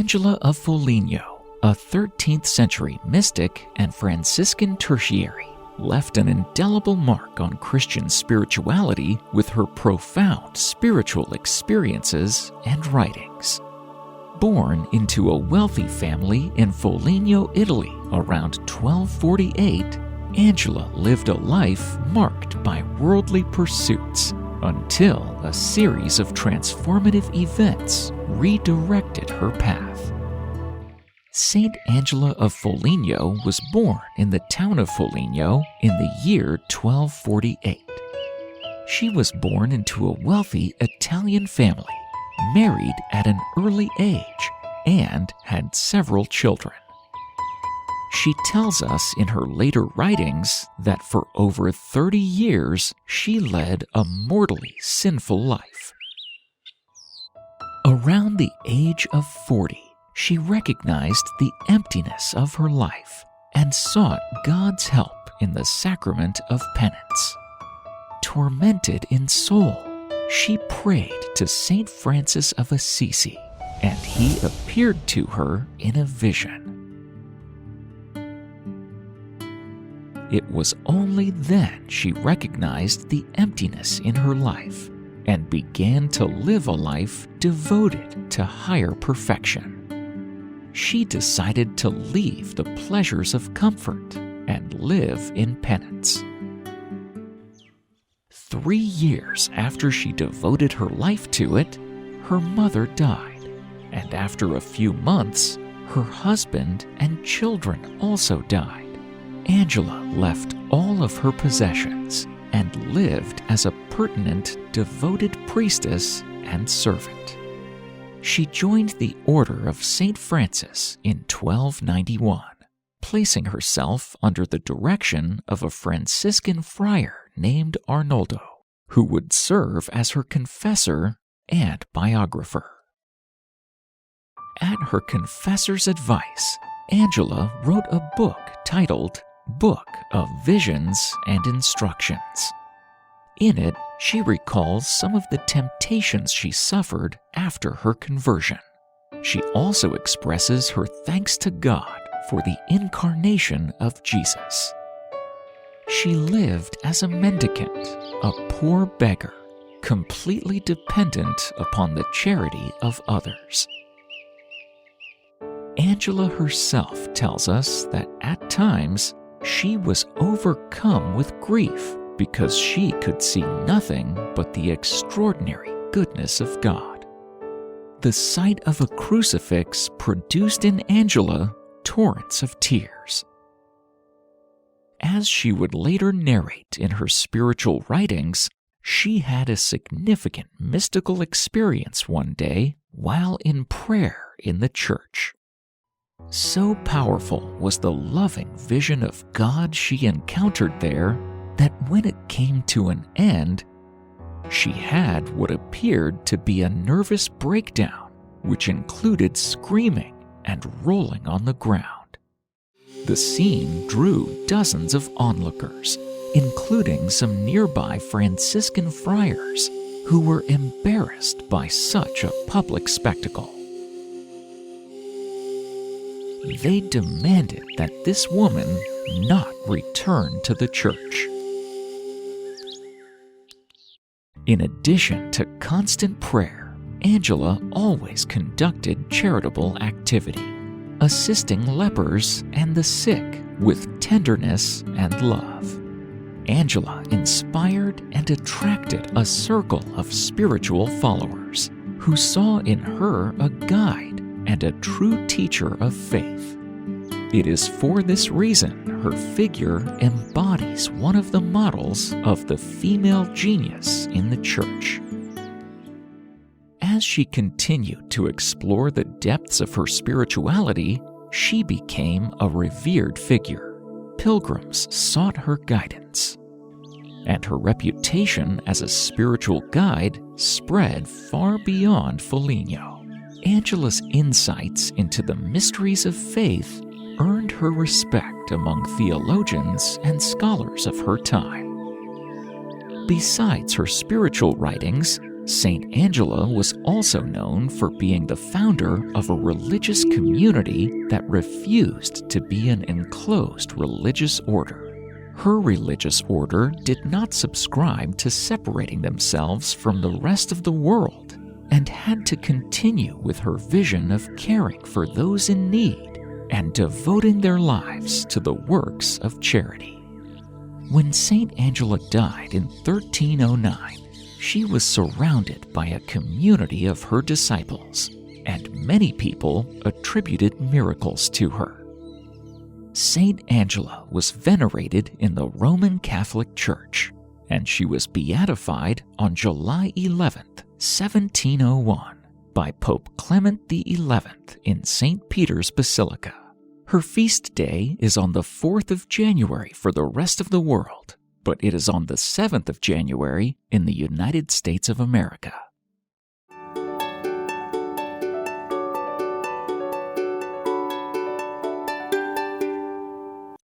Angela of Foligno, a 13th century mystic and Franciscan tertiary, left an indelible mark on Christian spirituality with her profound spiritual experiences and writings. Born into a wealthy family in Foligno, Italy around 1248, Angela lived a life marked by worldly pursuits until a series of transformative events redirected her path. Saint Angela of Foligno was born in the town of Foligno in the year 1248. She was born into a wealthy Italian family, married at an early age, and had several children. She tells us in her later writings that for over 30 years she led a mortally sinful life. Around the age of 40, she recognized the emptiness of her life and sought God's help in the sacrament of penance. Tormented in soul, she prayed to Saint Francis of Assisi, and he appeared to her in a vision. It was only then she recognized the emptiness in her life and began to live a life devoted to higher perfection. She decided to leave the pleasures of comfort and live in penance. 3 years after she devoted her life to it, her mother died, and after a few months, her husband and children also died. Angela left all of her possessions and lived as a pertinent, devoted priestess and servant. She joined the Order of St. Francis in 1291, placing herself under the direction of a Franciscan friar named Arnoldo, who would serve as her confessor and biographer. At her confessor's advice, Angela wrote a book titled Book of Visions and Instructions. In it, she recalls some of the temptations she suffered after her conversion. She also expresses her thanks to God for the incarnation of Jesus. She lived as a mendicant, a poor beggar, completely dependent upon the charity of others. Angela herself tells us that at times she was overcome with grief because she could see nothing but the extraordinary goodness of God. The sight of a crucifix produced in Angela torrents of tears. As she would later narrate in her spiritual writings, she had a significant mystical experience one day while in prayer in the church. So powerful was the loving vision of God she encountered there that when it came to an end, she had what appeared to be a nervous breakdown, which included screaming and rolling on the ground. The scene drew dozens of onlookers, including some nearby Franciscan friars who were embarrassed by such a public spectacle. They demanded that this woman not return to the church. In addition to constant prayer, Angela always conducted charitable activity, assisting lepers and the sick with tenderness and love. Angela inspired and attracted a circle of spiritual followers who saw in her a guide and a true teacher of faith. It is for this reason her figure embodies one of the models of the female genius in the church. As she continued to explore the depths of her spirituality, she became a revered figure. Pilgrims sought her guidance, and her reputation as a spiritual guide spread far beyond Foligno. Angela's insights into the mysteries of faith earned her respect among theologians and scholars of her time. Besides her spiritual writings, Saint Angela was also known for being the founder of a religious community that refused to be an enclosed religious order. Her religious order did not subscribe to separating themselves from the rest of the world and had to continue with her vision of caring for those in need and devoting their lives to the works of charity. When Saint Angela died in 1309, she was surrounded by a community of her disciples, and many people attributed miracles to her. Saint Angela was venerated in the Roman Catholic Church, and she was beatified on July 11th, 1701, by Pope Clement XI in St. Peter's Basilica. Her feast day is on the 4th of January for the rest of the world, but it is on the 7th of January in the United States of America.